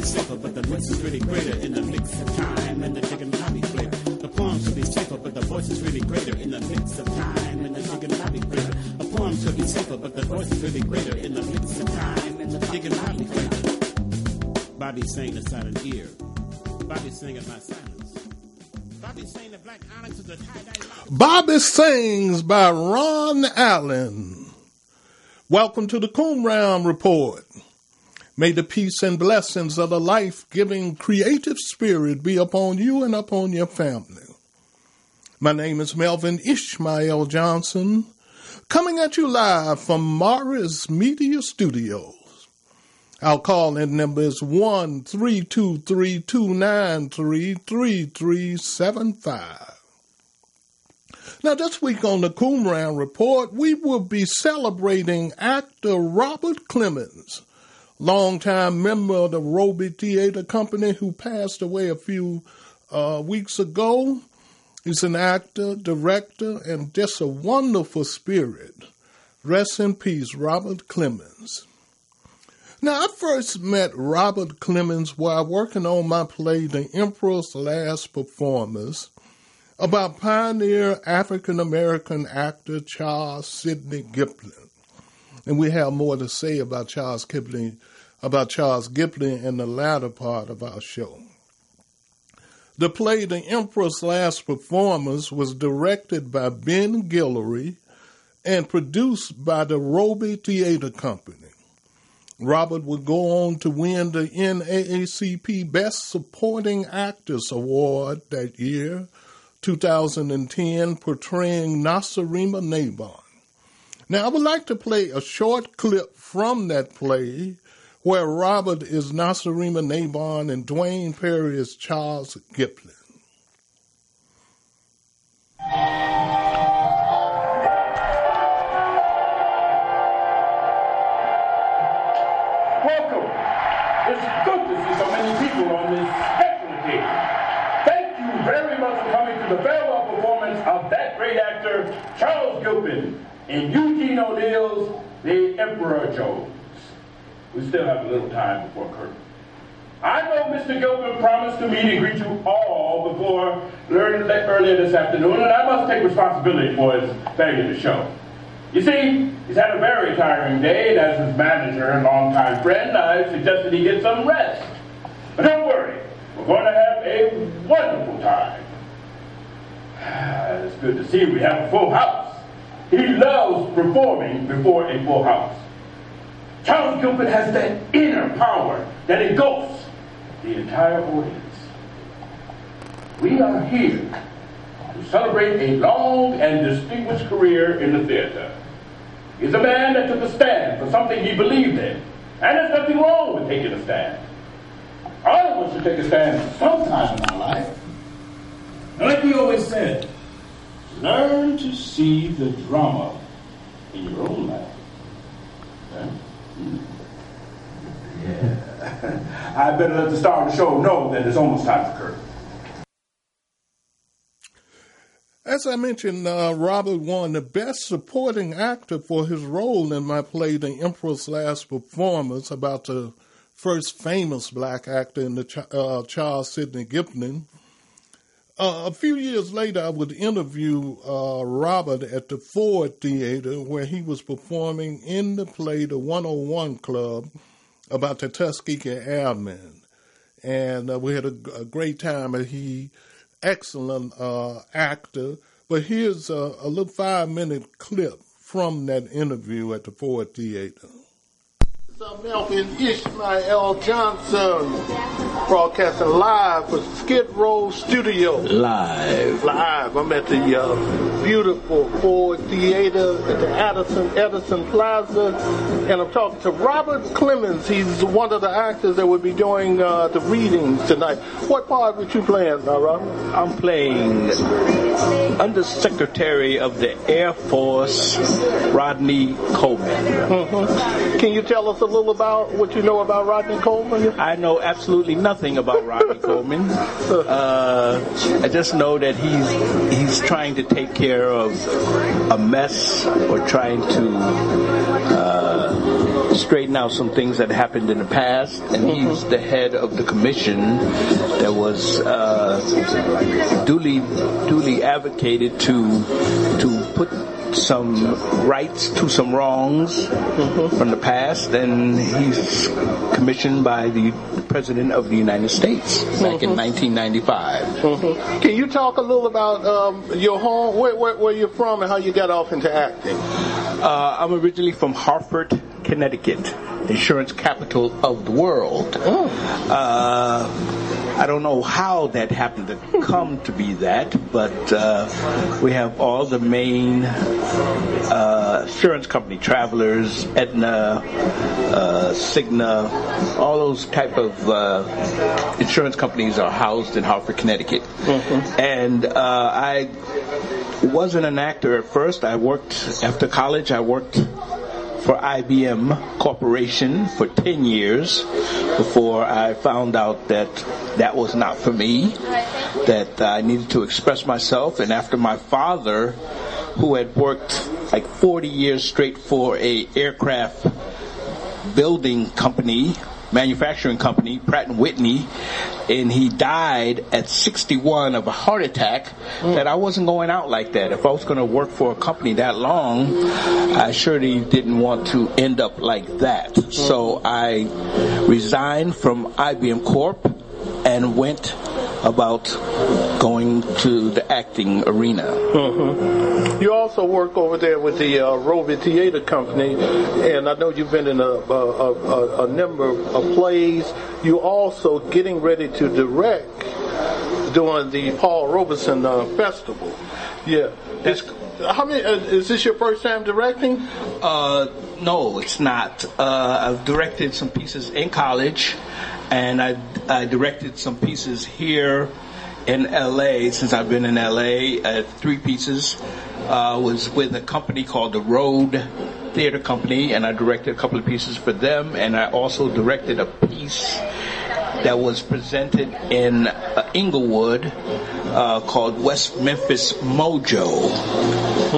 safer, but the voice is really greater in the mix of time and the chicken lobby flavor. The poem could be safer, but the voice is really greater in the mix of time and the chicken lobby flavor. A poem could be safer, but the voice is really greater in the mix of time and the chicken lobby flavor. Bobby sang the silent ear. Bobby sang in my silence. Bobby sang the black onyx of the tie-dye mouth. Bobby Sings by Ron Allen. Welcome to the Qumran Report. May the peace and blessings of the life-giving creative spirit be upon you and upon your family. My name is Melvin Ishmael Johnson, coming at you live from Morris Media Studios. Our call-in number is 1-323-293-3375. Now, this week on the Qumran Report, we will be celebrating actor Robert Clemens, longtime member of the Roby Theater Company who passed away a few weeks ago. He's an actor, director, and just a wonderful spirit. Rest in peace, Robert Clemens. Now, I first met Robert Clemens while working on my play, The Emperor's Last Performance, about pioneer African-American actor Charles Sidney Giplin. And we have more to say about Charles Giplin in the latter part of our show. The play, The Emperor's Last Performance, was directed by Ben Guillory and produced by the Roby Theater Company. Robert would go on to win the NAACP Best Supporting Actress Award that year, 2010, portraying Nasirima Nabon. Now, I would like to play a short clip from that play where Robert is Nasirima Nabon and Dwayne Perry is Charles Giplin. Welcome. It's good to see so many people on this special occasion. Thank you very much for coming to the farewell performance of that great actor, Charles Giplin, in Eugene O'Neill's The Emperor Jones. We still have a little time before curtain. I know Mr. Gilpin promised to meet and greet you all before earlier this afternoon, and I must take responsibility for his failure to show. You see, he's had a very tiring day, and as his manager and longtime friend, I suggested he get some rest. But don't worry, we're going to have a wonderful time. It's good to see we have a full house. He loves performing before a full house. Charles Gilpin has that inner power that engulfs the entire audience. We are here to celebrate a long and distinguished career in the theater. He's a man that took a stand for something he believed in, and there's nothing wrong with taking a stand. All of us should take a stand sometime in our life. And like we always said, learn to see the drama in your own life. Yeah. I better let the star of the show know that it's almost time for curtain. As I mentioned, Robert won the Best Supporting Actor for his role in my play, The Emperor's Last Performance, about the first famous black actor in the Charles Sidney Giplin. A few years later, I would interview Robert at the Ford Theater, where he was performing in the play The 101 Club about the Tuskegee Airmen. And we had a great time, and he, excellent actor. But here's a little 5-minute clip from that interview at the Ford Theater. Melvin Ishmael Johnson, broadcasting live from Skid Row Studios. Live. I'm at the beautiful Ford Theater at the Edison Plaza, and I'm talking to Robert Clemens. He's one of the actors that will be doing the readings tonight. What part would you play in, Robert? I'm playing Undersecretary of the Air Force, Rodney Coleman. Mm-hmm. Can you tell us a little about what you know about Rodney Coleman? I know absolutely nothing about Rodney Coleman. I just know that he's trying to take care of a mess, or trying to straighten out some things that happened in the past, and he's the head of the commission that was duly advocated to put some rights to some wrongs from the past, and he's commissioned by the President of the United States back in 1995. Can you talk a little about your home, where you're from, and how you got off into acting? I'm originally from Hartford, Connecticut, insurance capital of the world. I don't know how that happened to come to be that, but we have all the main insurance company, Travelers, Aetna, Cigna, all those type of insurance companies are housed in Hartford, Connecticut. And I wasn't an actor at first. After college, I worked for IBM Corporation for 10 years before I found out that that was not for me, that I needed to express myself. And after my father, who had worked like 40 years straight for a aircraft building company, manufacturing company, Pratt & Whitney, and he died at 61 of a heart attack, that I wasn't going out like that. If I was going to work for a company that long, I surely didn't want to end up like that. So I resigned from IBM Corp and went about going to the acting arena. You also work over there with the Roby Theater Company, and I know you've been in a number of plays. You're also getting ready to direct during the Paul Robeson Festival. Yeah. Is this your first time directing? No, it's not. I've directed some pieces in college, and I directed some pieces here in L.A. Since I've been in L.A. 3 pieces. Was with a company called the Road Theater Company, and I directed a couple of pieces for them, and I also directed a piece that was presented in Inglewood called West Memphis Mojo.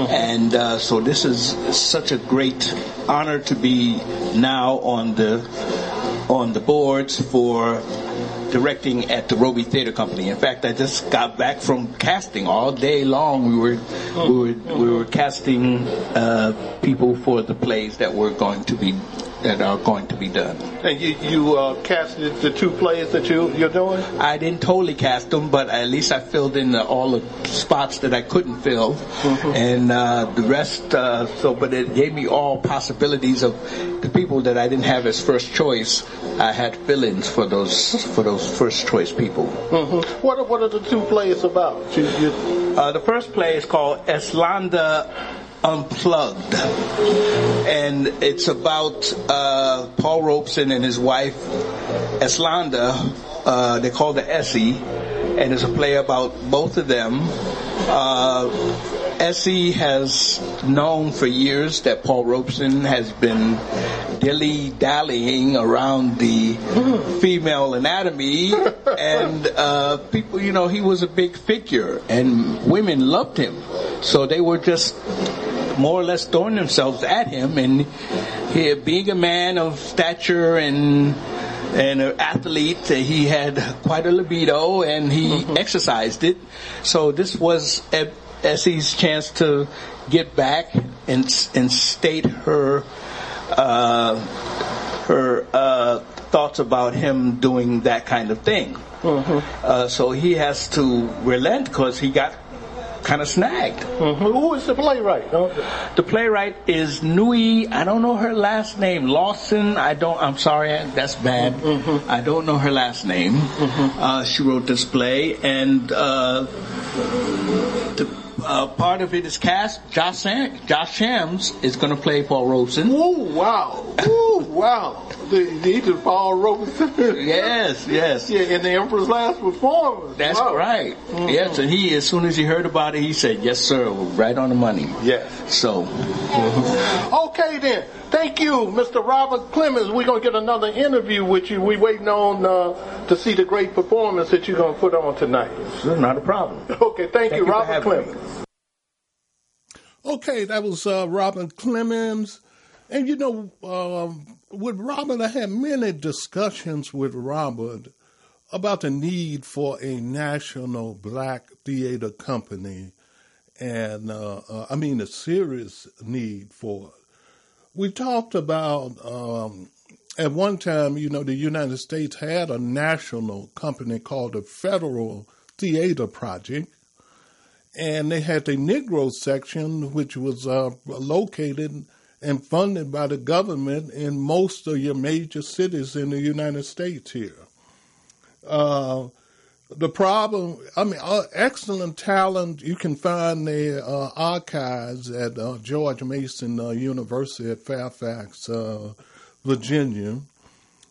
And so this is such a great honor to be now on the boards for directing at the Roby Theater Company. In fact, I just got back from casting all day long. We were casting people for the plays that are going to be done. And you casted the 2 plays that you're doing? I didn't totally cast them, but at least I filled in all the spots that I couldn't fill, and the rest. But it gave me all possibilities of the people that I didn't have as first choice. I had fill-ins for those first choice people. What are the 2 plays about? The first play is called Eslanda Unplugged, and it's about Paul Robeson and his wife Eslanda. They call her Essie, and it's a play about both of them. Essie has known for years that Paul Robeson has been dilly-dallying around the female anatomy, and people, he was a big figure, and women loved him, so they were just more or less throwing themselves at him, and he, being a man of stature and an athlete, he had quite a libido, and he exercised it. So this was Essie's chance to get back and state her thoughts about him doing that kind of thing. So he has to relent because he got kind of snagged. Who is the playwright? The playwright is Nui. I don't know her last name. Lawson. I'm sorry, that's bad. I don't know her last name. She wrote this play, and part of it is cast. Josh Shams is going to play Paul Robeson. Oh wow! Oh wow! He's Paul Robeson. Yes. Yeah, in the Emperor's Last Performance. That's right. Yes, and he, as soon as he heard about it, he said, "Yes, sir, right on the money." Yes. So. Okay then. Thank you, Mr. Robert Clemens. We're going to get another interview with you. We're waiting on to see the great performance that you're going to put on tonight. Not a problem. Okay, thank you, Robert Clemens. Okay, that was Robert Clemens. And, you know, with Robert, I had many discussions with Robert about the need for a national black theater company and, a serious need for it. We talked about, at one time, you know, the United States had a national company called the Federal Theater Project, and they had the Negro section, which was located and funded by the government in most of your major cities in the United States here. The problem, excellent talent, you can find the archives at George Mason University at Fairfax, Virginia.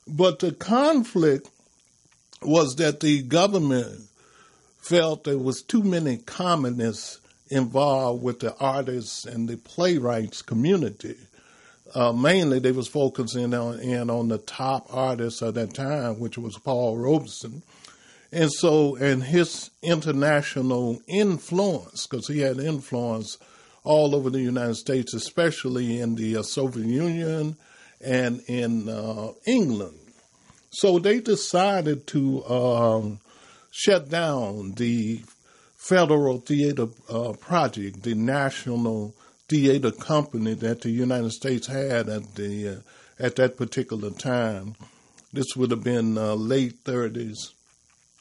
But the conflict was that the government felt there was too many communists involved with the artists and the playwrights community. Mainly they was focusing on the top artists at that time, which was Paul Robeson. And his international influence, because he had influence all over the United States, especially in the Soviet Union and in England. So they decided to shut down the Federal Theater Project, the national theater company that the United States had at that particular time. This would have been late 30s,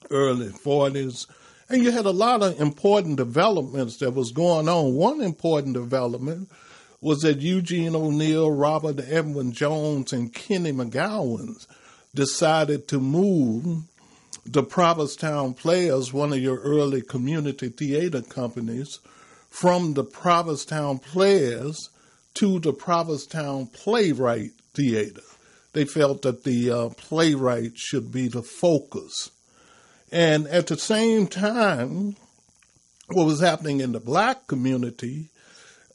early 40s. And you had a lot of important developments that was going on. One important development was that Eugene O'Neill, Robert Edwin Jones, and Kenny McGowan decided to move the Provincetown Players, one of your early community theater companies, from the Provincetown Players to the Provincetown Playwright Theater. They felt that the playwright should be the focus. And at the same time, what was happening in the black community,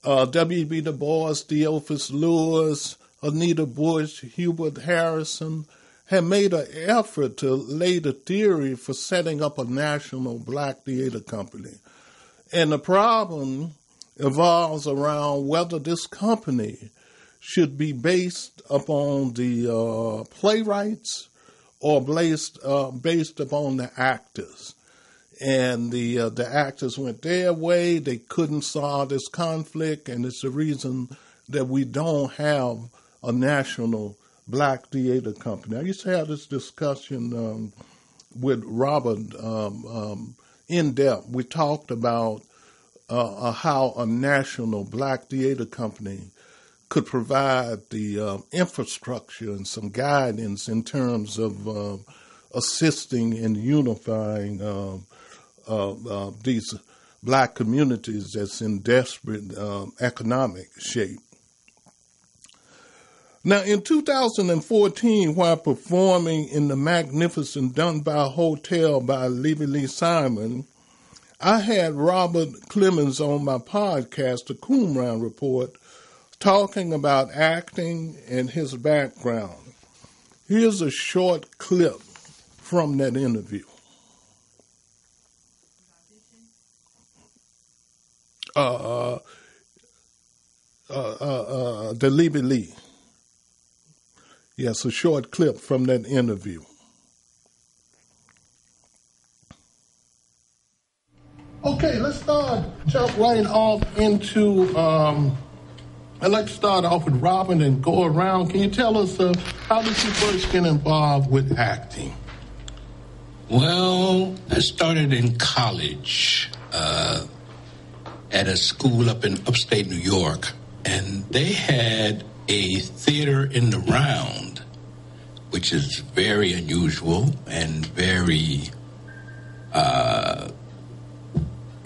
W.B. Du Bois, Theophilus Lewis, Anita Bush, Hubert Harrison had made an effort to lay the theory for setting up a national black theater company. And the problem evolves around whether this company should be based upon the playwrights or based upon the actors. And the actors went their way. They couldn't solve this conflict, and it's the reason that we don't have a national black theater company. I used to have this discussion with Robert in depth. We talked about how a national black theater company could provide the infrastructure and some guidance in terms of assisting and unifying these black communities that's in desperate economic shape. Now, in 2014, while performing in the magnificent Dunbar Hotel by Levy Lee Simon, I had Robert Clemens on my podcast, The Qumran Report, talking about acting and his background. Here's a short clip from that interview. The Levy Lee. Yes, a short clip from that interview. Okay, let's jump right off into, I'd like to start off with Robin and go around. Can you tell us how did you first get involved with acting? Well, I started in college at a school up in upstate New York, and they had a theater in the round, which is very unusual and very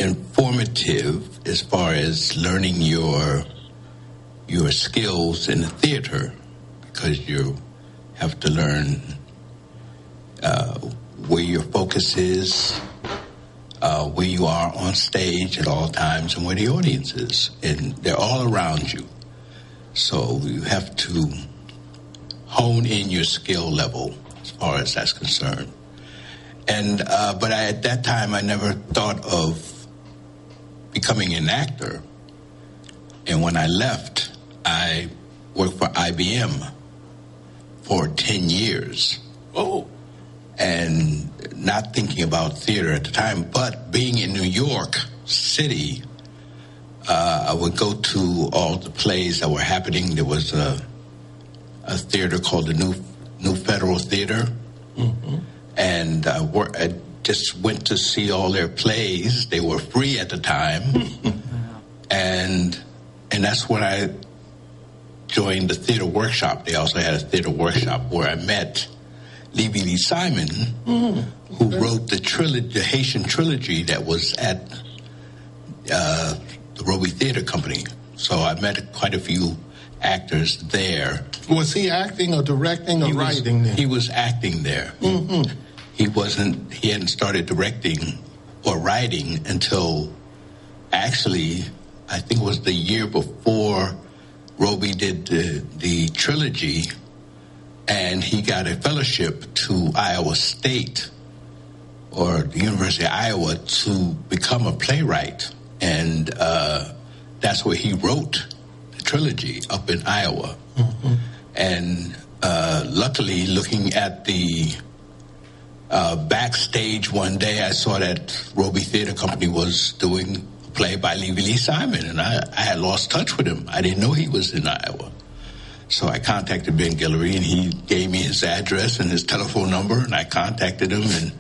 informative as far as learning your skills in the theater, because you have to learn where your focus is, where you are on stage at all times, and where the audience is, and they're all around you. So you have to hone in your skill level as far as that's concerned. And but at that time, I never thought of becoming an actor. And when I left, I worked for IBM for 10 years. Oh. And not thinking about theater at the time, but being in New York City, I would go to all the plays that were happening. There was a theater called the New Federal Theater, and I just went to see all their plays. They were free at the time, and that's when I joined the theater workshop. They also had a theater workshop where I met Levy Lee Simon, who wrote the Haitian trilogy that was at the Roby Theater Company. So I met quite a few actors there. Was he acting or directing or writing there? He was acting there. He hadn't started directing or writing until actually, I think it was the year before Roby did the trilogy, and he got a fellowship to Iowa State or the University of Iowa to become a playwright. And that's where he wrote the trilogy up in Iowa. And luckily, looking at the backstage one day, I saw that Roby Theater Company was doing a play by Levy Lee Simon, and I had lost touch with him. I didn't know he was in Iowa. So I contacted Ben Guillory, and he gave me his address and his telephone number, and I contacted him, and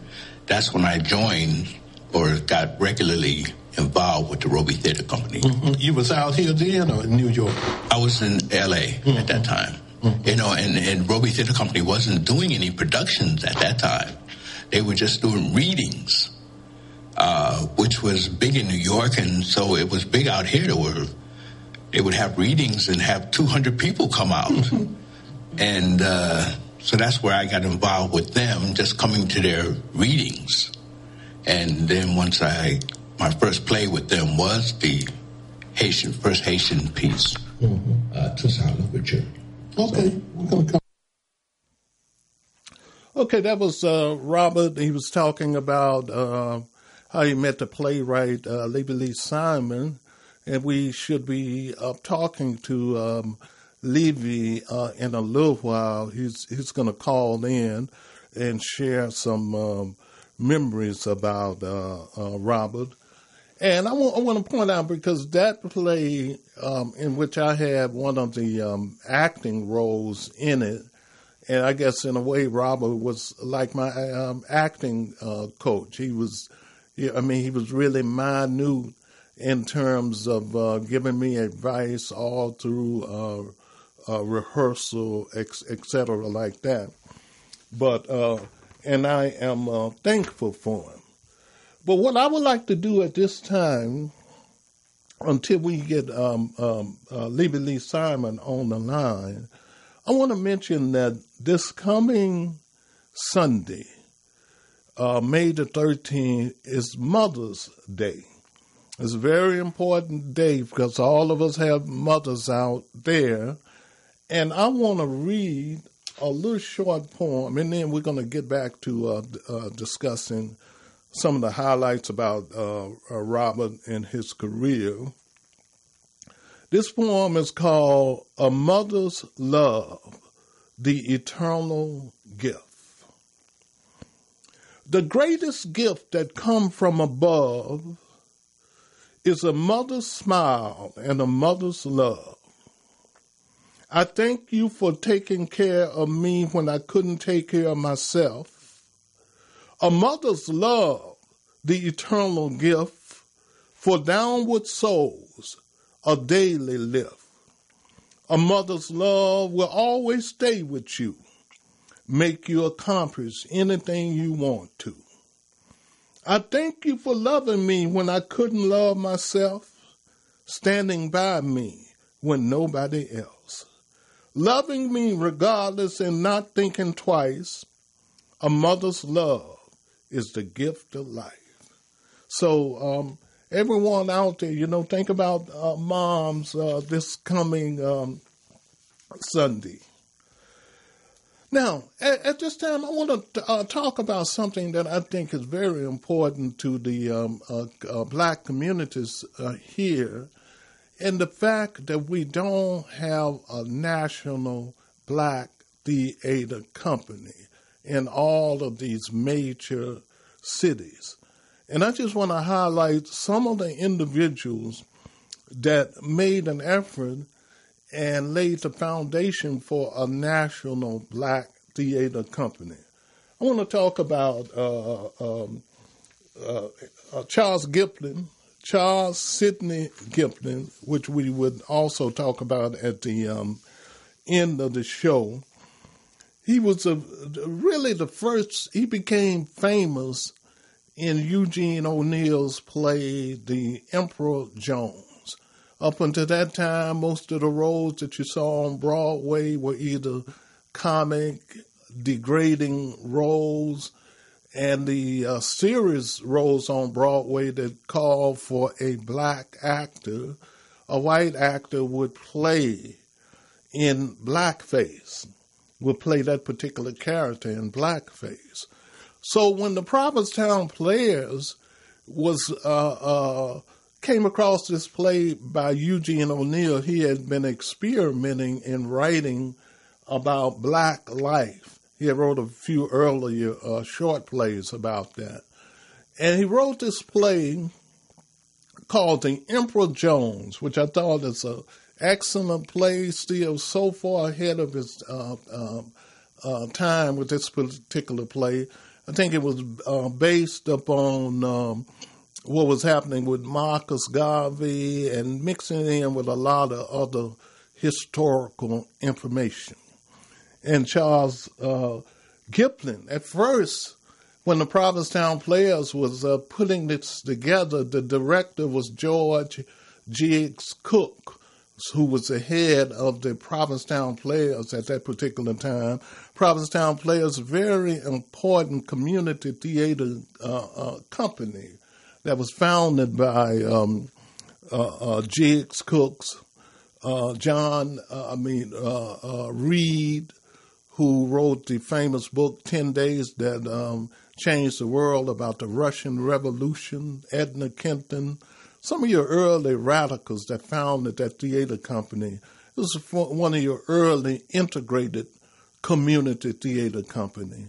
that's when I joined or got regularly involved with the Roby Theater Company. You was out here then or in New York? I was in L.A. at that time. You know, and Roby Theater Company wasn't doing any productions at that time. They were just doing readings, which was big in New York, and so it was big out here. They would have readings and have 200 people come out. And so that's where I got involved with them, just coming to their readings. And then my first play with them was the first Haitian piece, Toussaint Louverture. Okay, we're going to come. Okay, that was Robert. He was talking about how he met the playwright Levy Lee Simon, and we should be talking to Levy in a little while. He's going to call in and share some memories about Robert. And I want to point out, because that play in which I had one of the acting roles in it, and I guess in a way Robert was like my acting coach. He was really minute in terms of giving me advice all through rehearsal, et cetera, like that. But and I am thankful for him. But what I would like to do at this time, until we get Levy Lee Simon on the line, I want to mention that this coming Sunday, May the 13th, is Mother's Day. It's a very important day because all of us have mothers out there. And I want to read a little short poem, and then we're going to get back to discussing some of the highlights about Robert and his career. This poem is called A Mother's Love, the Eternal Gift. The greatest gift that comes from above is a mother's smile and a mother's love. I thank you for taking care of me when I couldn't take care of myself. A mother's love, the eternal gift, for downward souls, a daily lift. A mother's love will always stay with you, make you accomplish anything you want to. I thank you for loving me when I couldn't love myself, standing by me when nobody else, loving me regardless and not thinking twice. A mother's love is the gift of life. So everyone out there, think about moms this coming Sunday. Now, at this time, I want to talk about something that I think is very important to the black communities here, And the fact that we don't have a national black theater company in all of these major cities. And I just want to highlight some of the individuals that made an effort and laid the foundation for a national black theater company. I want to talk about Charles Sidney Gipling, which we would also talk about at the end of the show. He was really the first. He became famous in Eugene O'Neill's play, The Emperor Jones. Up until that time, most of the roles that you saw on Broadway were either comic, degrading roles, and the serious roles on Broadway that called for a black actor, a white actor would play in blackface, would play that particular character in blackface. So when the Provincetown Players came across this play by Eugene O'Neill, he had been experimenting in writing about black life. He had wrote a few earlier short plays about that. And he wrote this play called The Emperor Jones, which I thought is an excellent play, still so far ahead of his time with this particular play. I think it was based upon what was happening with Marcus Garvey and mixing it in with a lot of other historical information. And Charles Gipling, at first, when the Provincetown Players was putting this together, the director was George G.X. Cook, who was the head of the Provincetown Players at that particular time. Provincetown Players, very important community theater company that was founded by G.X. Cooks, Reed, who wrote the famous book 10 Days That Changed the World, about the Russian Revolution, Edna Kenton, some of your early radicals that founded that theater company. It was one of your early integrated community theater company.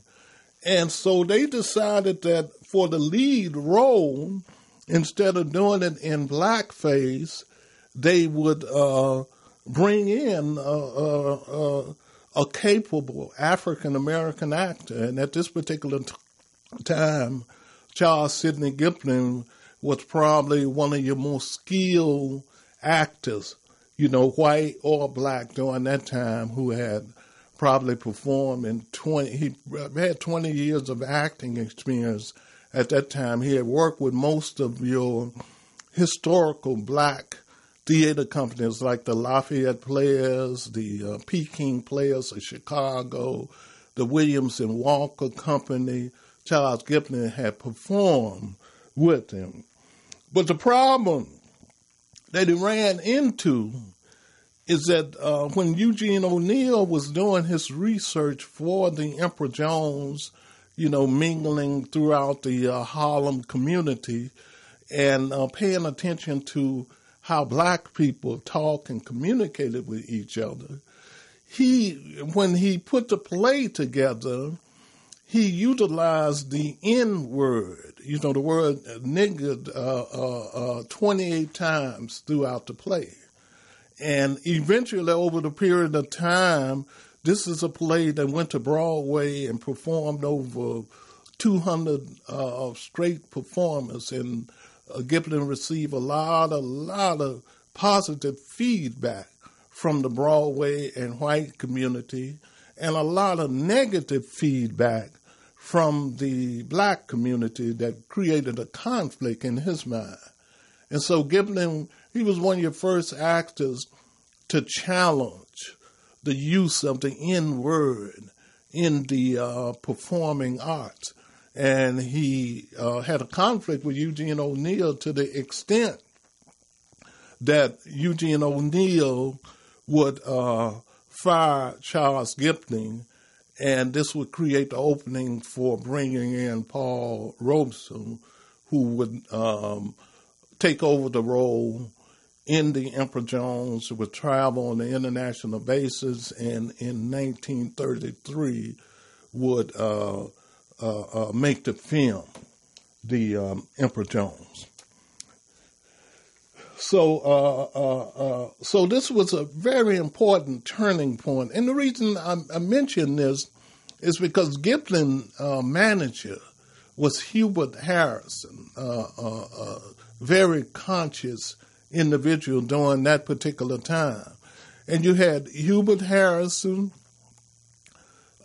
And so they decided that for the lead role, instead of doing it in blackface, they would bring in a capable African-American actor. And at this particular time, Charles Sidney Gipling was probably one of your most skilled actors, white or black during that time, who had probably performed he had 20 years of acting experience at that time. He had worked with most of your historical black theater companies like the Lafayette Players, the Peking Players of Chicago, the Williams and Walker Company. Charles Gipling had performed with him. But the problem that he ran into is that when Eugene O'Neill was doing his research for the Emperor Jones, mingling throughout the Harlem community and paying attention to how black people talk and communicated with each other, when he put the play together, he utilized the N-word, the word nigger, 28 times throughout the play. And eventually, over the period of time, this is a play that went to Broadway and performed over 200 straight performers. And Gipling received a lot of positive feedback from the Broadway and white community, and a lot of negative feedback from the black community that created a conflict in his mind. And so Gipling, he was one of your first actors to challenge the use of the N-word in the performing arts. And he had a conflict with Eugene O'Neill to the extent that Eugene O'Neill would fire Charles Gipling, and this would create the opening for bringing in Paul Robeson, who would take over the role in the Emperor Jones would travel on an international basis, and in 1933 would make the film, the Emperor Jones. So this was a very important turning point. And the reason I mention this is because Giblin manager was Hubert Harrison, very conscious individual during that particular time. And you had Hubert Harrison,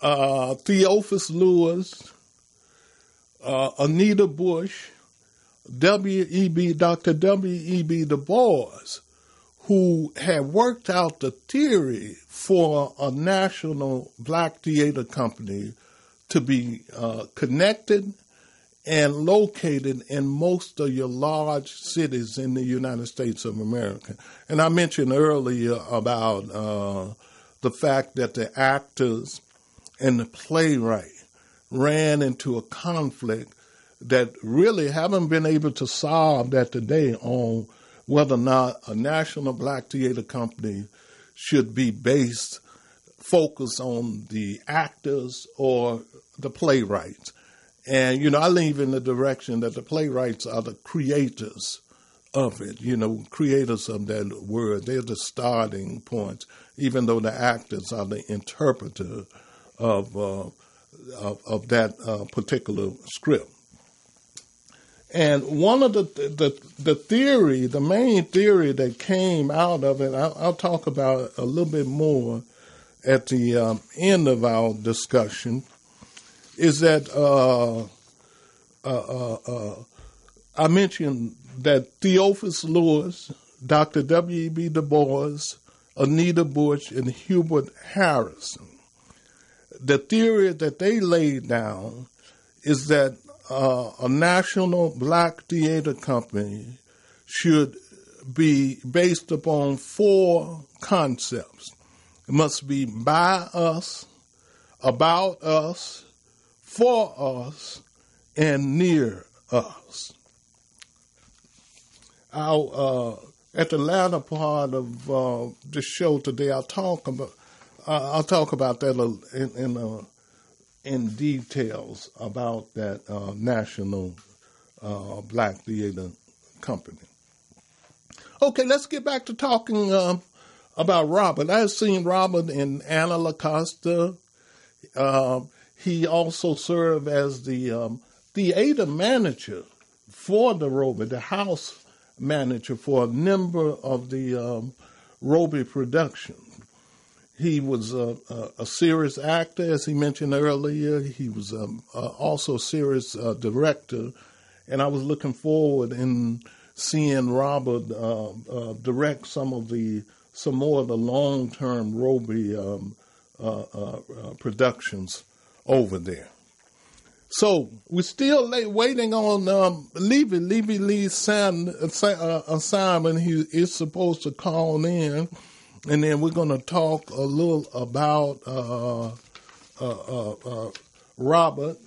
Theophilus Lewis, Anita Bush, Dr. W.E.B. Du Bois, who had worked out the theory for a national black theater company to be connected and located in most of your large cities in the United States of America. And I mentioned earlier about the fact that the actors and the playwright ran into a conflict that really haven't been able to solve that today on whether or not a national black theater company should be focused on the actors or the playwrights. And, I lean in the direction that the playwrights are the creators of it, creators of that word. They're the starting points, even though the actors are the interpreter of that particular script. And one of the theory, the main theory that came out of it, I'll talk about a little bit more at the end of our discussion, is that I mentioned that Theophilus Lewis, Dr. W.E.B. Du Bois, Anita Bush, and Hubert Harrison, the theory that they laid down is that a national black theater company should be based upon 4 concepts. It must be by us, about us, for us, and near us. At the latter part of the show today, I'll talk about that in details about that national black theater company. Okay, let's get back to talking about Robert. I've seen Robert in Anna LaCosta. He also served as the theater manager for the Roby, the house manager for a number of the Roby productions. He was a serious actor, as he mentioned earlier. He was also a serious director, and I was looking forward in seeing Robert direct some more of the long-term Roby productions over there. So we're still waiting on Levy Lee's assignment. He is supposed to call in, and then we're going to talk a little about Robert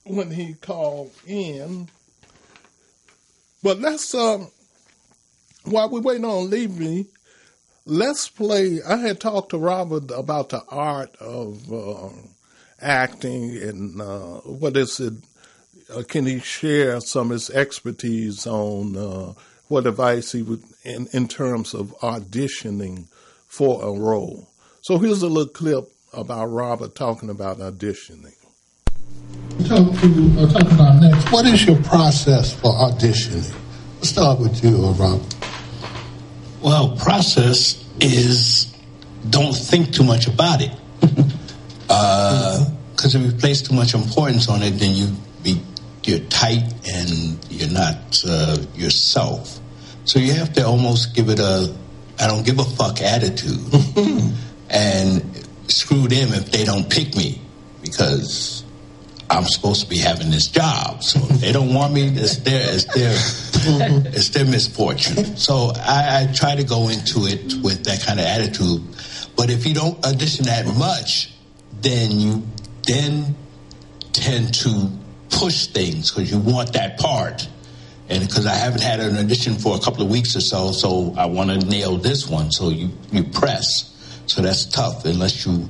when he called in. But let's, while we're waiting on Levy, let's play. I had talked to Robert about the art of acting and what is it? Can he share some of his expertise on what advice he would in terms of auditioning for a role? So here's a little clip about Robert talking about auditioning. Talk about next. What is your process for auditioning? Let's start with you, Robert. Well, process is don't think too much about it. Because if you place too much importance on it, then you're tight and you're not yourself. So you have to almost give it a I don't give a fuck attitude. And screw them if they don't pick me, because I'm supposed to be having this job. So if they don't want me, it's their misfortune. So I try to go into it with that kind of attitude. But if you don't audition that much, then you tend to push things because you want that part. And because I haven't had an audition for a couple of weeks or so, so I want to nail this one. So you press. So that's tough unless you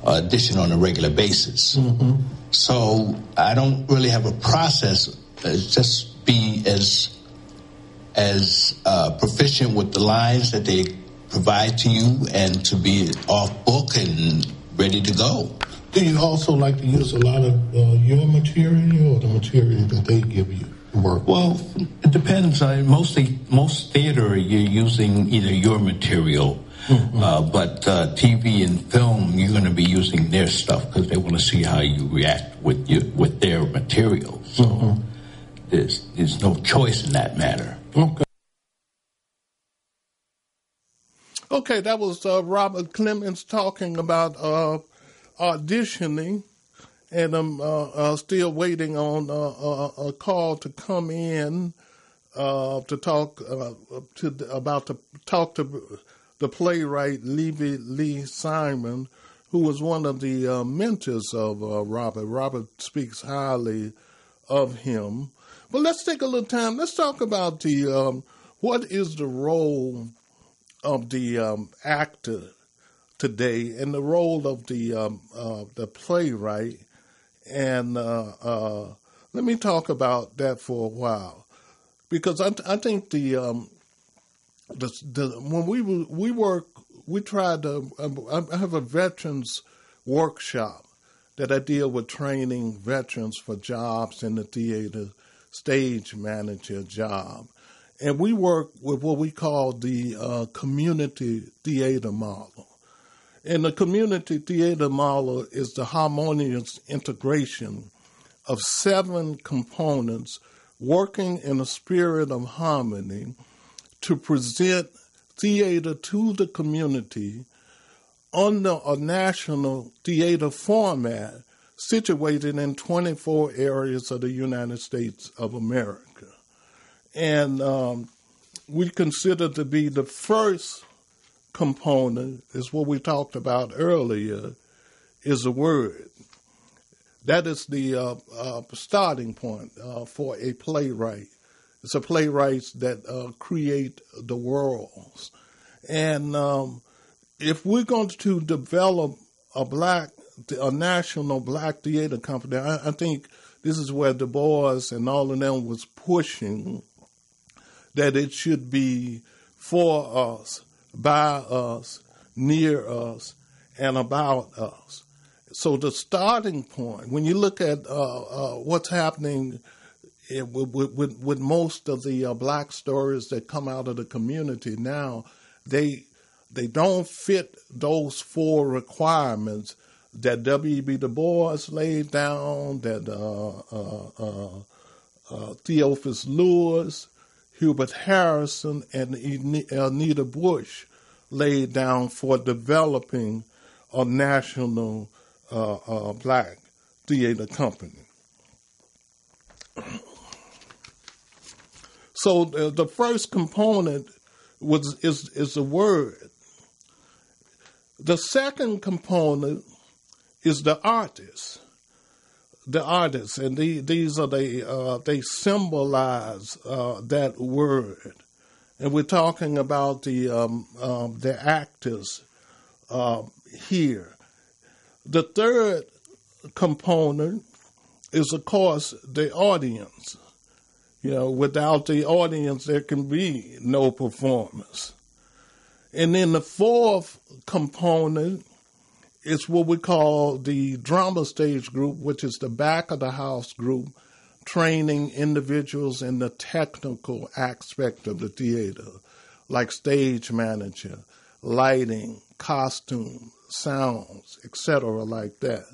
audition on a regular basis. Mm-hmm. So I don't really have a process. Just be as proficient with the lines that they provide to you and to be off book and ready to go. Do you also like to use a lot of your material or the material that they give you to work? Well, it depends. Most theater, you're using either your material, but TV and film, you're going to be using their stuff because they want to see how you react with their material. So there's no choice in that matter. Okay. Okay, that was Robert Clemens talking about auditioning, and I'm still waiting on a call to come in to talk to the playwright Lee Simon, who was one of the mentors of Robert. Robert speaks highly of him. But let's take a little time. Let's talk about what is the role of the actor today and the role of the playwright. And let me talk about that for a while, because I think when we tried to. I have a veterans workshop that I deal with training veterans for jobs in the theater, stage manager job. And we work with what we call the community theater model. And the community theater model is the harmonious integration of 7 components working in a spirit of harmony to present theater to the community under a national theater format situated in 24 areas of the United States of America. And we consider to be the first component is what we talked about earlier, is the word. That is the starting point for a playwright. It's a playwright that create the worlds. And if we're going to develop a national black theater company, I think this is where Du Bois and all of them was pushing that it should be for us, by us, near us, and about us. So the starting point, when you look at what's happening with most of the black stories that come out of the community now, they don't fit those 4 requirements that W.E.B. Du Bois laid down, that Theophilus Lewis, Hubert Harrison, and Anita Bush laid down for developing a national black theater company. So the first component is the word. The second component is the artist. The artists, and these are they symbolize that word, and we're talking about the actors here. The third component is, of course, the audience. Without the audience, there can be no performance. And then the fourth component is what we call the drama stage group, which is the back of the house group, training individuals in the technical aspect of the theater, like stage manager, lighting, costume, sounds, etc., like that.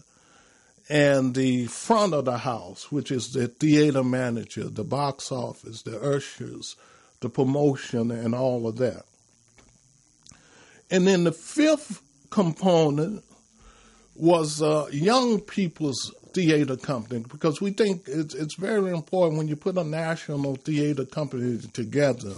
And the front of the house, which is the theater manager, the box office, the ushers, the promotion, and all of that. And then the fifth component was young people's theater company, because we think it's very important when you put a national theater company together,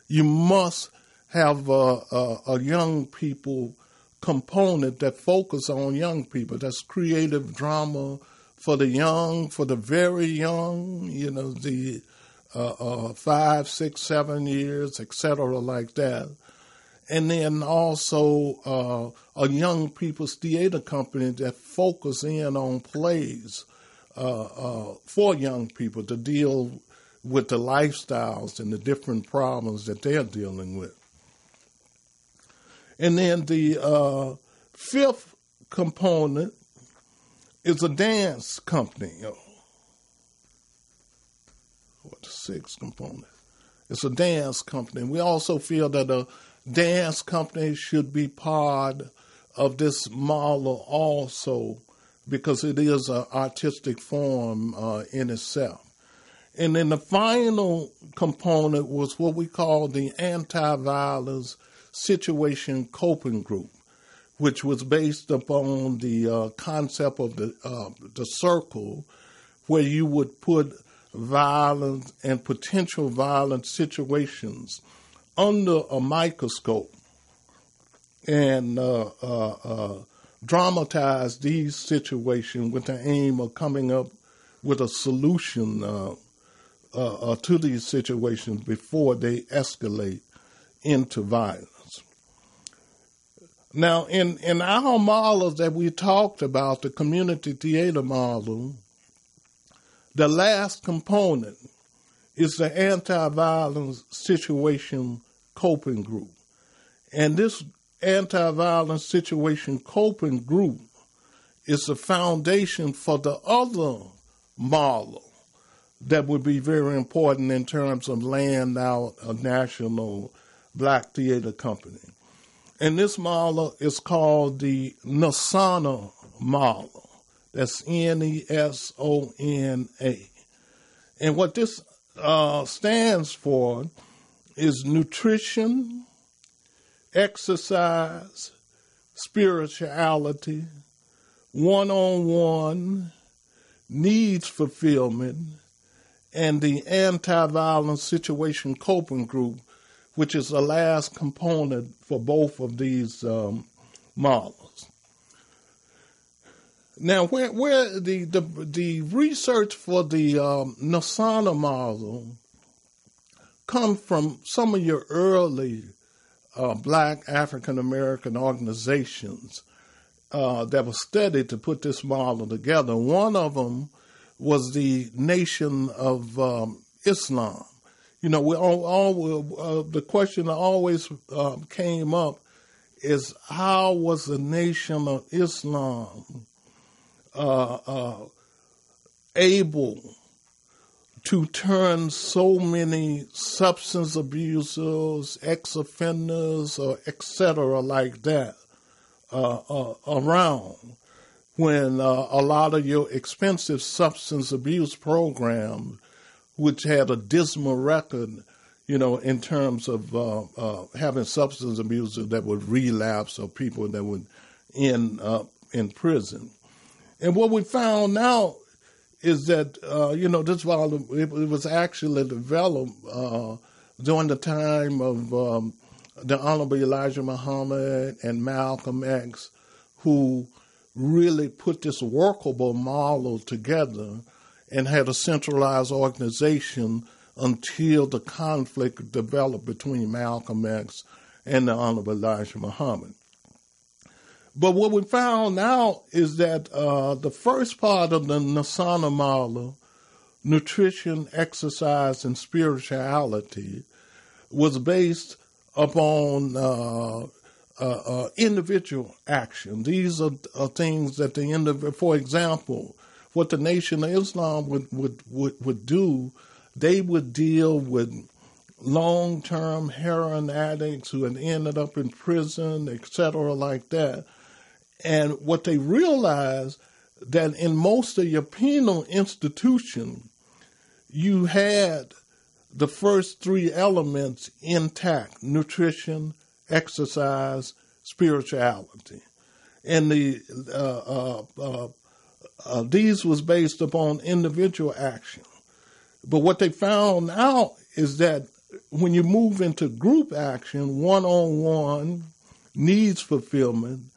you must have a young people component that focus on young people. That's creative drama for the young, for the very young, 5, 6, 7 years, etc., like that. And then also a young people's theater company that focus in on plays for young people to deal with the lifestyles and the different problems that they're dealing with. And then the fifth component is a dance company. What the sixth component? It's a dance company. We also feel that a dance company should be part of this model also because it is an artistic form in itself. And then the final component was what we call the anti-violence situation coping group, which was based upon the concept of the circle, where you would put violent and potential violent situations under a microscope and dramatize these situations with the aim of coming up with a solution to these situations before they escalate into violence. Now, in our models that we talked about, the community theater model, the last component is the anti-violence situation coping group. And this anti-violence situation coping group is the foundation for the other model that would be very important in terms of laying out a national black theater company. And this model is called the NESONA model. That's NESONA. And what this stands for is nutrition, exercise, spirituality, one-on-one, needs fulfillment, and the anti-violence situation coping group, which is the last component for both of these models. Now, where the research for the NESONA model comes from some of your early black African-American organizations that were studied to put this model together. One of them was the Nation of Islam. You know, the question that always came up is how was the Nation of Islam able to turn so many substance abusers, ex-offenders, or et cetera like that around when a lot of your expensive substance abuse programs, which had a dismal record, you know, in terms of having substance abusers that would relapse or people that would end up in prison. And what we found out is that, this volume, it was actually developed during the time of the Honorable Elijah Muhammad and Malcolm X, who really put this workable model together and had a centralized organization until the conflict developed between Malcolm X and the Honorable Elijah Muhammad. But what we found out is that the first part of the NESONA model, nutrition, exercise, and spirituality, was based upon individual action. These are things that for example, what the Nation of Islam would do, they would deal with long-term heroin addicts who had ended up in prison, et cetera, like that. And what they realized that in most of your penal institutions, you had the first three elements intact: nutrition, exercise, spirituality. And these was based upon individual action. But what they found out is that when you move into group action, one-on-one, needs fulfillment,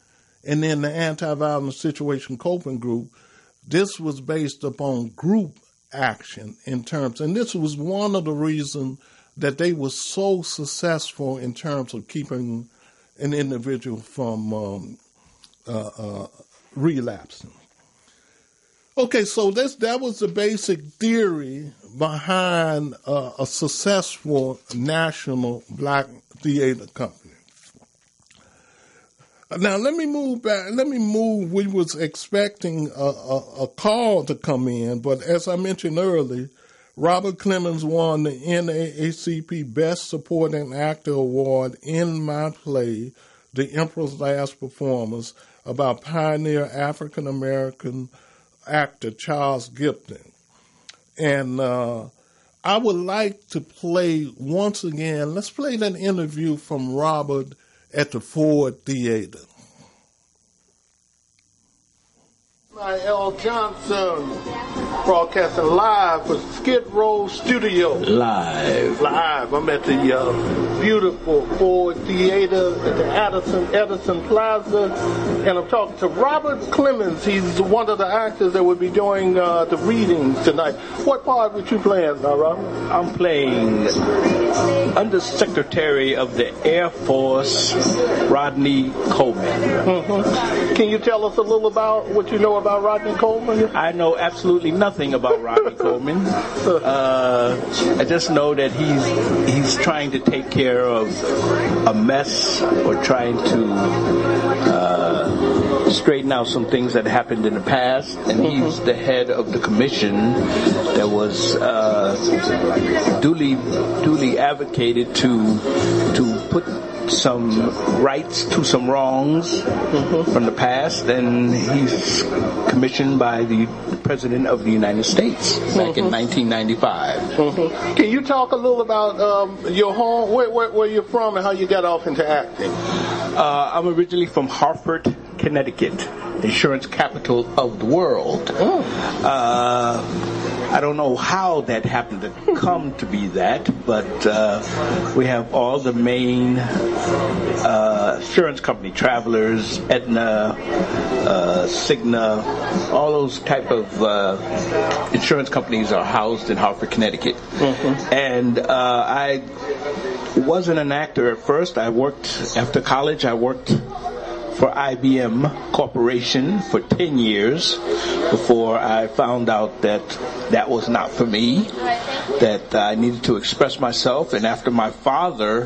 and then the anti-violence situation coping group, this was based upon group action in terms, and this was one of the reasons that they were so successful in terms of keeping an individual from relapsing. Okay, so that was the basic theory behind a successful national black theater company. Now let me move back. We was expecting a call to come in, but as I mentioned earlier, Robert Clemens won the NAACP Best Supporting Actor Award in my play, The Emperor's Last Performance, about pioneer African American actor Charles Gibson. And I would like to play once again. Let's play that interview from Robert at the Ford Theater. L. Johnson, broadcasting live from Skid Row Studio. Live. I'm at the beautiful Ford Theater at the Edison Plaza, and I'm talking to Robert Clemens. He's one of the actors that will be doing the readings tonight. What part would you play in, Robert? I'm playing Undersecretary of the Air Force, Rodney Coleman. Mm-hmm. Can you tell us a little about what you know about Rodney Coleman? I know absolutely nothing about Rodney Coleman. I just know that he's trying to take care of a mess, or trying to straighten out some things that happened in the past, and he's the head of the commission that was duly advocated to put some rights to some wrongs from the past, and he's commissioned by the President of the United States back in 1995. Can you talk a little about your home, where you're from, and how you got off into acting? I'm originally from Hartford, Connecticut, insurance capital of the world. I don't know how that happened to come to be that, but we have all the main insurance company, Travelers, Aetna, Cigna, all those type of insurance companies are housed in Hartford, Connecticut. And I wasn't an actor at first. After college, I worked for IBM Corporation for 10 years before I found out that was not for me, that I needed to express myself. And after my father,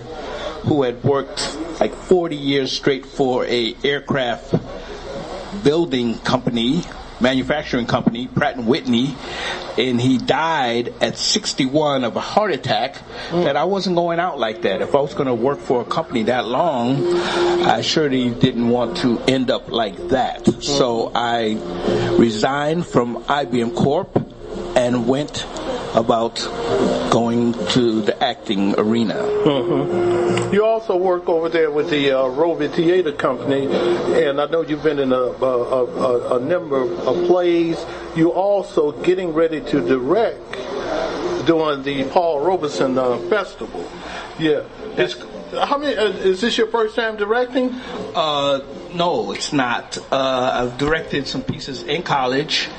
who had worked like 40 years straight for a aircraft building company, manufacturing company, Pratt & Whitney, and he died at 61 of a heart attack, that I wasn't going out like that. If I was going to work for a company that long, I surely didn't want to end up like that. So I resigned from IBM Corp and went about going to the acting arena. You also work over there with the Roby Theater Company, and I know you've been in a number of plays. You're also getting ready to direct during the Paul Robeson Festival. Yeah. Is this your first time directing? No, it's not. I've directed some pieces in college,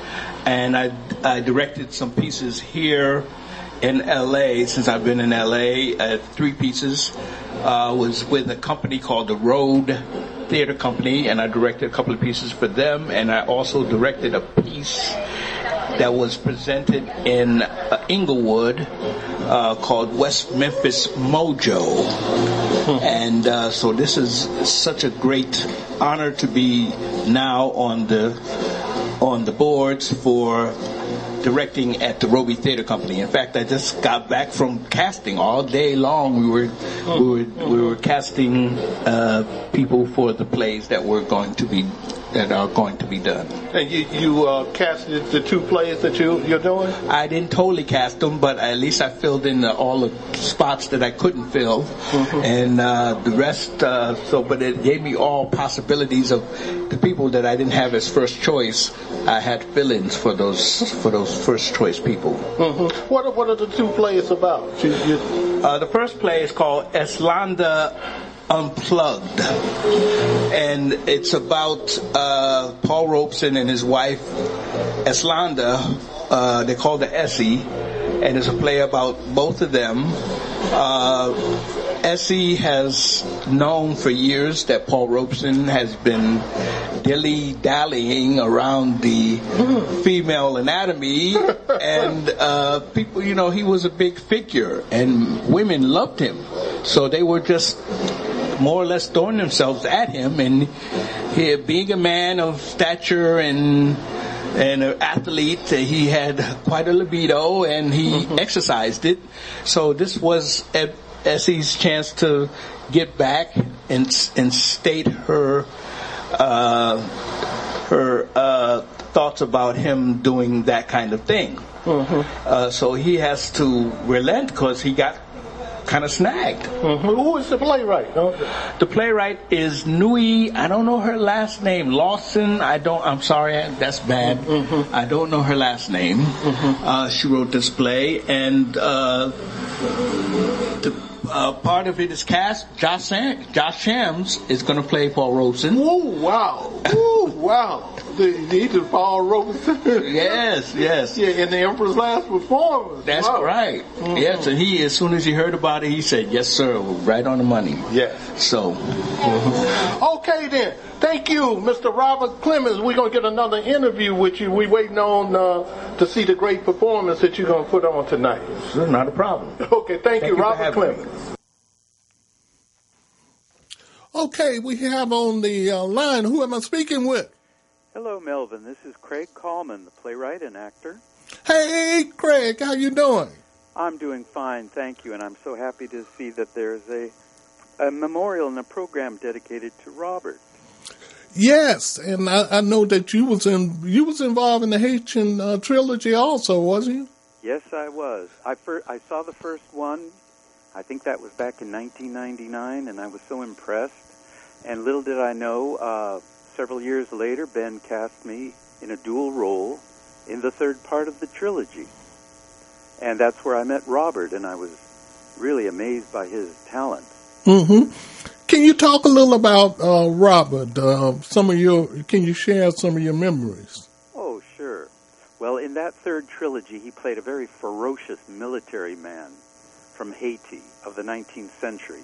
and I directed some pieces here in LA. Since I've been in LA, 3 pieces. Was with a company called the Road Theater Company, and I directed a couple of pieces for them, and I also directed a piece that was presented in Inglewood called West Memphis Mojo. And so this is such a great honor to be now on the boards for directing at the Roby Theater Company. In fact, I just got back from casting all day long. We were casting people for the plays that are going to be done. And you casted the 2 plays that you're doing? I didn't totally cast them, but at least I filled in all the spots that I couldn't fill, and the rest. But it gave me all possibilities of the people that I didn't have as first choice. I had fill-ins for those first choice people. What are the 2 plays about? The first play is called Eslanda Unplugged, and it's about Paul Robeson and his wife Eslanda, They call the Essie, and it's a play about both of them. Essie has known for years that Paul Robeson has been dilly-dallying around the female anatomy, and people, he was a big figure, and women loved him. So they were just more or less throwing themselves at him, and he, being a man of stature and an athlete, he had quite a libido, and he exercised it. So this was Essie's chance to get back and state her thoughts about him doing that kind of thing. So he has to relent because he got kind of snagged. Who is the playwright? The playwright is Nui. I don't know her last name. Lawson. I'm sorry. That's bad. I don't know her last name. She wrote this play, and part of it is cast. Josh Shams is going to play Paul Robeson. Oh wow! Oh wow! He's Paul Robeson. Yes. Yeah, in the Emperor's Last Performance. That's right. Yes, and he, as soon as he heard about it, he said, "Yes, sir, right on the money." Yes. So. Okay then. Thank you, Mr. Robert Clemens. We're going to get another interview with you. We're waiting on to see the great performance that you're going to put on tonight. Sure, not a problem. Okay, thank you, Robert Clemens. Okay, we have on the line, who am I speaking with? Hello, Melvin. This is Craig Coleman, the playwright and actor. Hey, Craig, how you doing? I'm doing fine, thank you, and I'm so happy to see that there's a memorial and a program dedicated to Robert. Yes, and I know that you was involved in the Haitian trilogy also, wasn't you? Yes, I was. I saw the first one. I think that was back in 1999, and I was so impressed. And little did I know, several years later, Ben cast me in a dual role in the third part of the trilogy. And that's where I met Robert, and I was really amazed by his talent. Can you talk a little about Robert? Can you share some of your memories? Oh, sure. Well, in that third trilogy, he played a very ferocious military man from Haiti of the 19th century.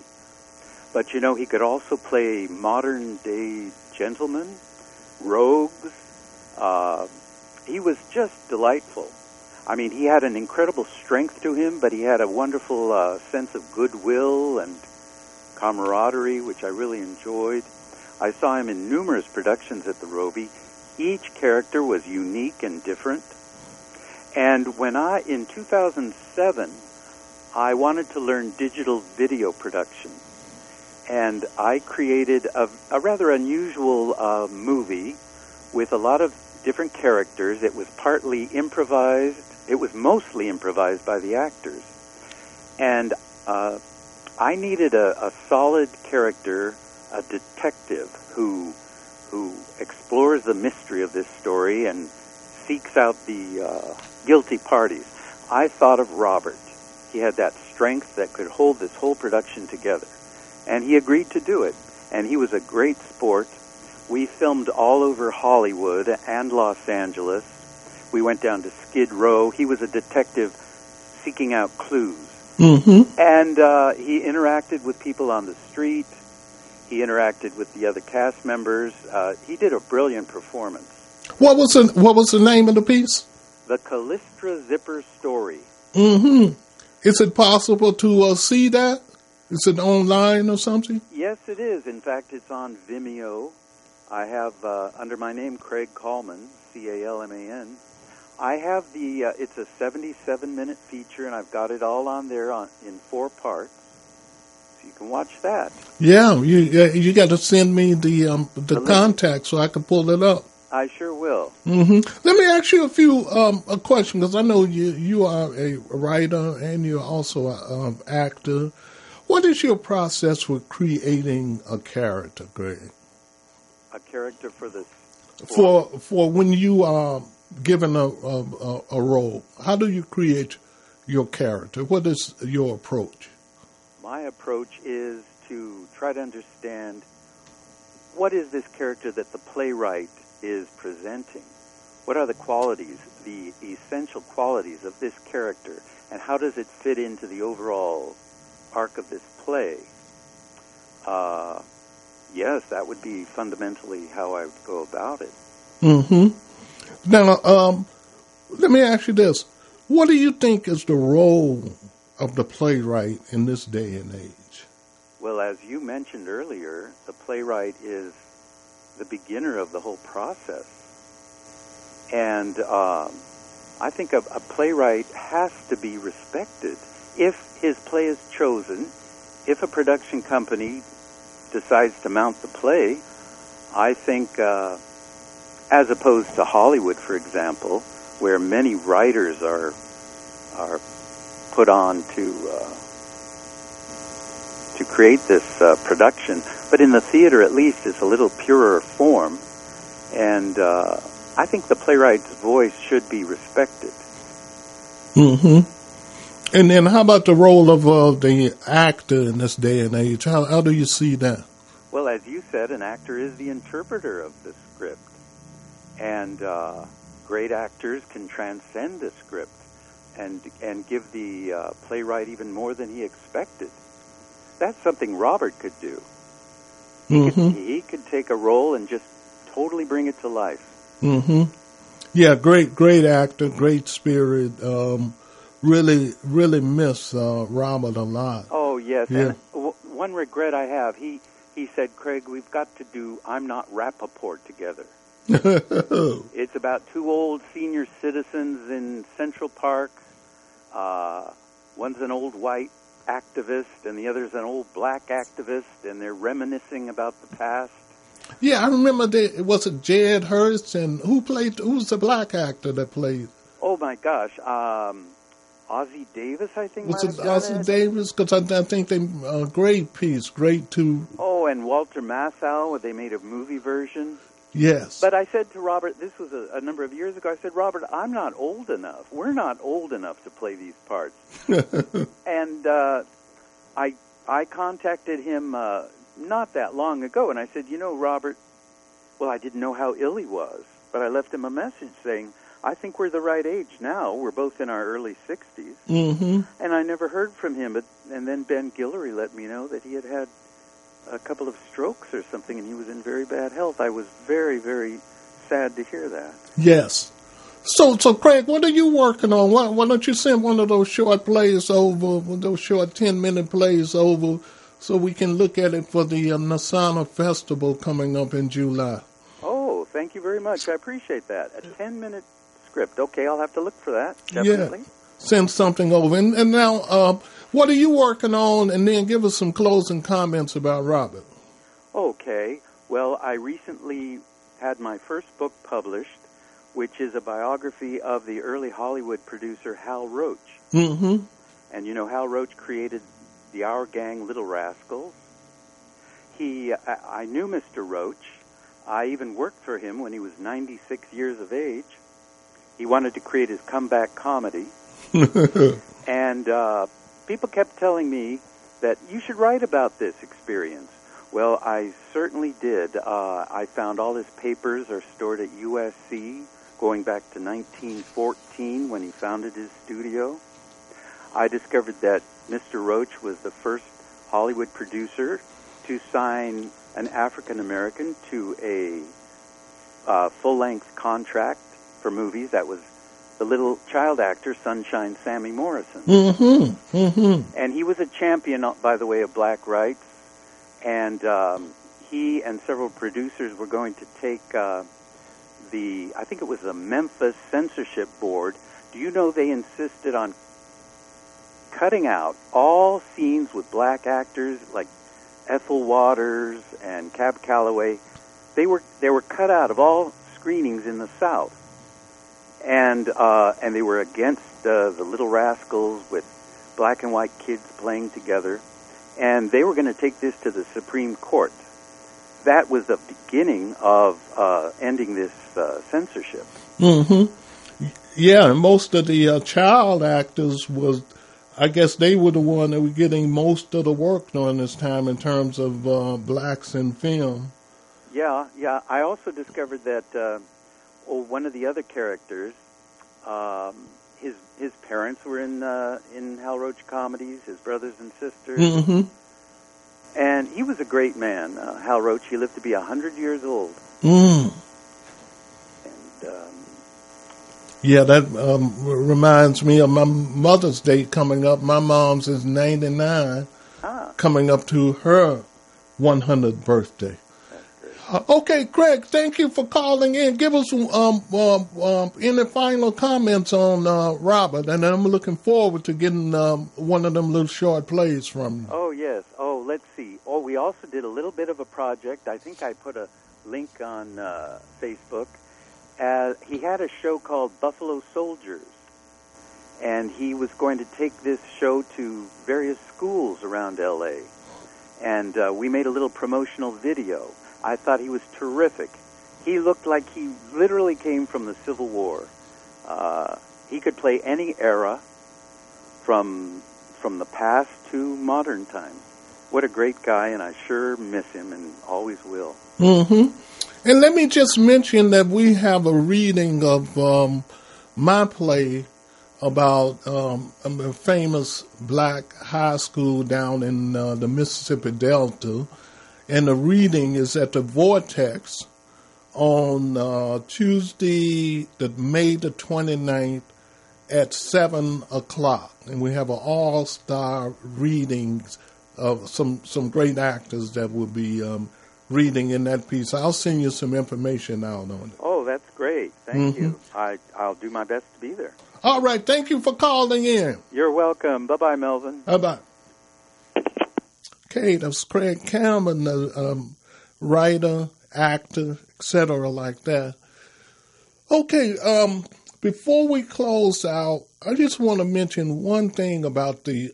But, he could also play modern-day gentlemen, rogues. He was just delightful. I mean, he had an incredible strength to him, but he had a wonderful sense of goodwill and camaraderie, which I really enjoyed. I saw him in numerous productions at the Roby. Each character was unique and different. And in 2007, I wanted to learn digital video production. And I created a rather unusual movie with a lot of different characters. It was partly improvised. It was mostly improvised by the actors. And I needed a solid character, a detective who explores the mystery of this story and seeks out the guilty parties. I thought of Robert. He had that strength that could hold this whole production together. And he agreed to do it. And he was a great sport. We filmed all over Hollywood and Los Angeles. We went down to Skid Row. He was a detective seeking out clues. And he interacted with people on the street. He interacted with the other cast members. He did a brilliant performance. What was the name of the piece? The Callistra Zipper Story. Is it possible to see that? Is it online or something? Yes, it is. In fact, it's on Vimeo. I have, under my name, Craig Coleman, C-A-L-M-A-N. I have it's a 77-minute feature, and I've got it all on there in 4 parts. So you can watch that. Yeah, you got to send me the contact so I can pull it up. I sure will. Let me ask you a question, because I know you are a writer and you're also an actor. What is your process for creating a character, Greg? A character for the for when you are given a role, how do you create your character? What is your approach? My approach is to try to understand what is this character that the playwright is presenting. what are the qualities, the essential qualities of this character, and how does it fit into the overall arc of this play? Yes, that would be fundamentally how I would go about it. Mm-hmm. Now, let me ask you this. What do you think is the role of the playwright in this day and age? Well, as you mentioned earlier, the playwright is the beginner of the whole process. And I think a playwright has to be respected. If his play is chosen, if a production company decides to mount the play, I think, as opposed to Hollywood, for example, where many writers are put on to create this production, but in the theater, at least, it's a little purer form, and I think the playwright's voice should be respected. Mm-hmm. And then how about the role of the actor in this day and age? How do you see that? Well, as you said, an actor is the interpreter of the script. And great actors can transcend a script and give the playwright even more than he expected. That's something Robert could do. He could take a role and just totally bring it to life. Mm-hmm. Yeah, great actor, great spirit. Really miss Robert a lot. Oh, yes. Yeah. And one regret I have, he said, Craig, we've got to do I'm Not Rappaport together. It's about two old senior citizens in Central Park. One's an old white activist, and the other's an old black activist, and they're reminiscing about the past. Yeah, I remember. Was it Jed Hurst, and who's the black actor that played? Oh my gosh, Ozzie Davis, I think. Was it Ozzie Davis? Because I think they great piece, great too. Oh, and Walter Matthau, they made a movie version. Yes. But I said to Robert, this was a number of years ago, I said, Robert, I'm not old enough. We're not old enough to play these parts. And I contacted him not that long ago, and I said, Robert, well, I didn't know how ill he was, but I left him a message saying, I think we're the right age now. We're both in our early 60s. Mm-hmm. And I never heard from him, and then Ben Guillory let me know that he had a couple of strokes or something, and he was in very bad health. I was very, very sad to hear that. Yes. So Craig, what are you working on? Why don't you send one of those short plays over, those short 10-minute plays over, so we can look at it for the Nasana Festival coming up in July? Oh, thank you very much. I appreciate that. A 10-minute script. Okay, I'll have to look for that. Definitely. Yeah. Send something over. And now, what are you working on? And then give us some closing comments about Robert. Okay. Well, I recently had my first book published, which is a biography of the early Hollywood producer Hal Roach. Mm-hmm. And Hal Roach created the Our Gang Little Rascals. I knew Mr. Roach. I even worked for him when he was 96 years of age. He wanted to create his comeback comedy. And people kept telling me that you should write about this experience. Well, I certainly did. I found all his papers are stored at USC, going back to 1914 when he founded his studio. I discovered that Mr. Roach was the first Hollywood producer to sign an African American to a full-length contract for movies. That was the little child actor, Sunshine Sammy Morrison. Mm-hmm. Mm-hmm. And he was a champion, by the way, of black rights. And he and several producers were going to take I think it was the Memphis Censorship Board. Do you know they insisted on cutting out all scenes with black actors like Ethel Waters and Cab Calloway? They were cut out of all screenings in the South. And they were against the Little Rascals with black and white kids playing together, and they were going to take this to the Supreme Court. That was the beginning of ending this censorship. Mm-hmm. Yeah, and most of the child actors I guess they were the one that were getting most of the work during this time in terms of blacks in film. Yeah. I also discovered that one of the other characters, his parents were in Hal Roach comedies, his brothers and sisters. Mm-hmm. And he was a great man, Hal Roach. He lived to be 100 years old. Mm. And yeah, that reminds me of my Mother's Day coming up. My mom's is 99, coming up to her 100th birthday. Okay, Craig, thank you for calling in. Give us any final comments on Robert, and I'm looking forward to getting one of them little short plays from you. Oh, yes. Oh, let's see. Oh, we also did a little bit of a project. I think I put a link on Facebook. He had a show called Buffalo Soldiers, and he was going to take this show to various schools around L.A., and we made a little promotional video. I thought he was terrific. He looked like he literally came from the Civil War. He could play any era from the past to modern times. What a great guy, and I sure miss him and always will. Mm-hmm. And let me just mention that we have a reading of my play about a famous black high school down in the Mississippi Delta. And the reading is at the Vortex on Tuesday, May the 29th at 7 o'clock. And we have an all-star reading of some great actors that will be reading in that piece. I'll send you some information out on it. Oh, that's great. Thank you. I'll do my best to be there. All right. Thank you for calling in. You're welcome. Bye-bye, Melvin. Bye-bye. Okay, that's Craig Cameron, a writer, actor, etc., like that. Okay, before we close out, I just want to mention one other thing about the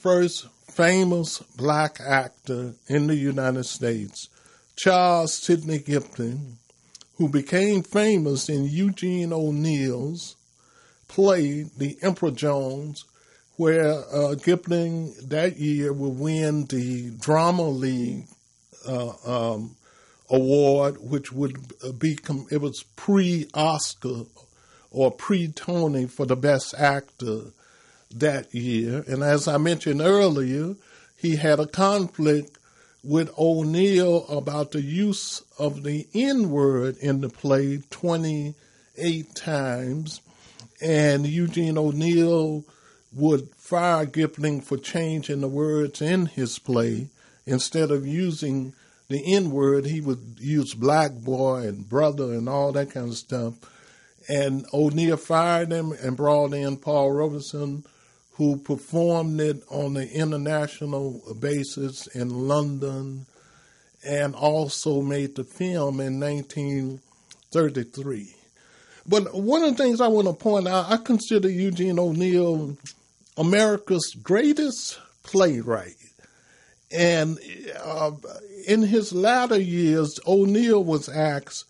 first famous black actor in the United States, Charles Sidney Gibson, who became famous in Eugene O'Neill's play, The Emperor Jones, where Gibson that year will win the Drama League award, which would it was pre-Oscar or pre-Tony for the Best Actor that year. And as I mentioned earlier, he had a conflict with O'Neill about the use of the N-word in the play 28 times, and Eugene O'Neill would fire Gibson for changing the words in his play. Instead of using the N-word, he would use black boy and brother and all that kind of stuff. And O'Neill fired him and brought in Paul Robeson, who performed it on the international basis in London and also made the film in 1933. But one of the things I want to point out, I consider Eugene O'Neill America's greatest playwright. And in his latter years, O'Neill was asked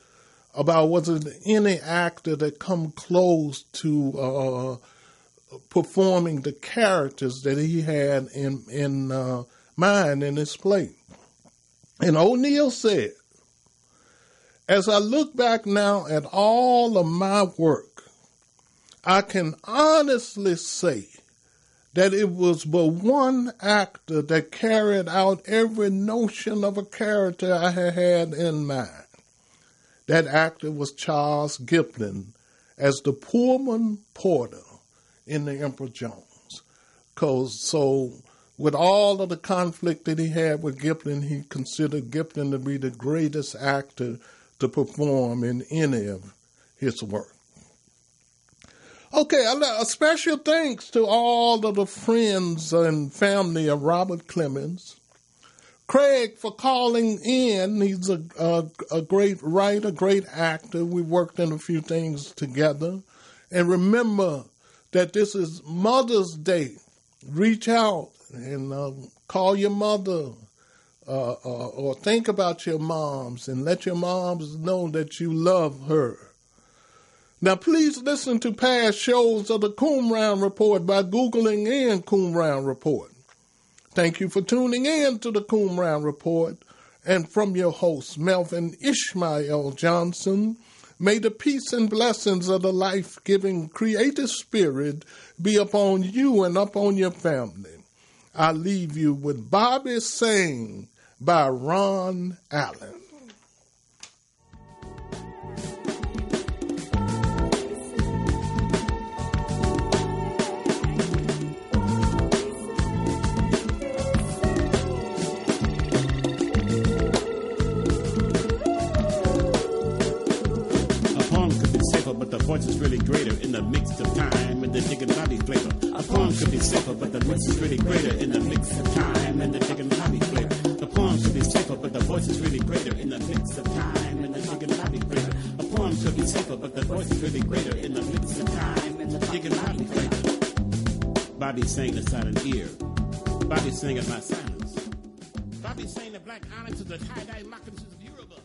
about was there any actor that come close to performing the characters that he had in mind in his play. And O'Neill said, as I look back now at all of my work, I can honestly say that it was but one actor that carried out every notion of a character I had in mind. That actor was Charles Gibson as the Pullman porter in The Emperor Jones. So with all of the conflict that he had with Gibson, he considered Gibson to be the greatest actor to perform in any of his work. Okay, a special thanks to all of the friends and family of Robert Clemens. Craig for calling in. He's a great writer, great actor. We worked in a few things together. And remember that this is Mother's Day. Reach out and call your mother or think about your moms and let your moms know that you love her. Now, please listen to past shows of the Qumran Report by Googling in Qumran Report. Thank you for tuning in to the Qumran Report, And from your host, Melvin Ishmael Johnson, may the peace and blessings of the life-giving creative spirit be upon you and upon your family. I leave you with Bobby Sing by Ron Allen. But the voice is really greater in the mix of time and the Jig and Bobby flavor. A poem could be safer, but the voice is really greater in the mix of time and the Jig and Bobby flavor. A poem could be safer, but the voice is really greater in the mix of time and the Jig and Bobby flavor. A poem could be safer, but the voice is really greater in the mix of time and the Jig and Bobby flavor. Bobby sang the silent ear. Bobby sang in my silence. Bobby sang the black islands of the tie-dye moccasins of Yoruba.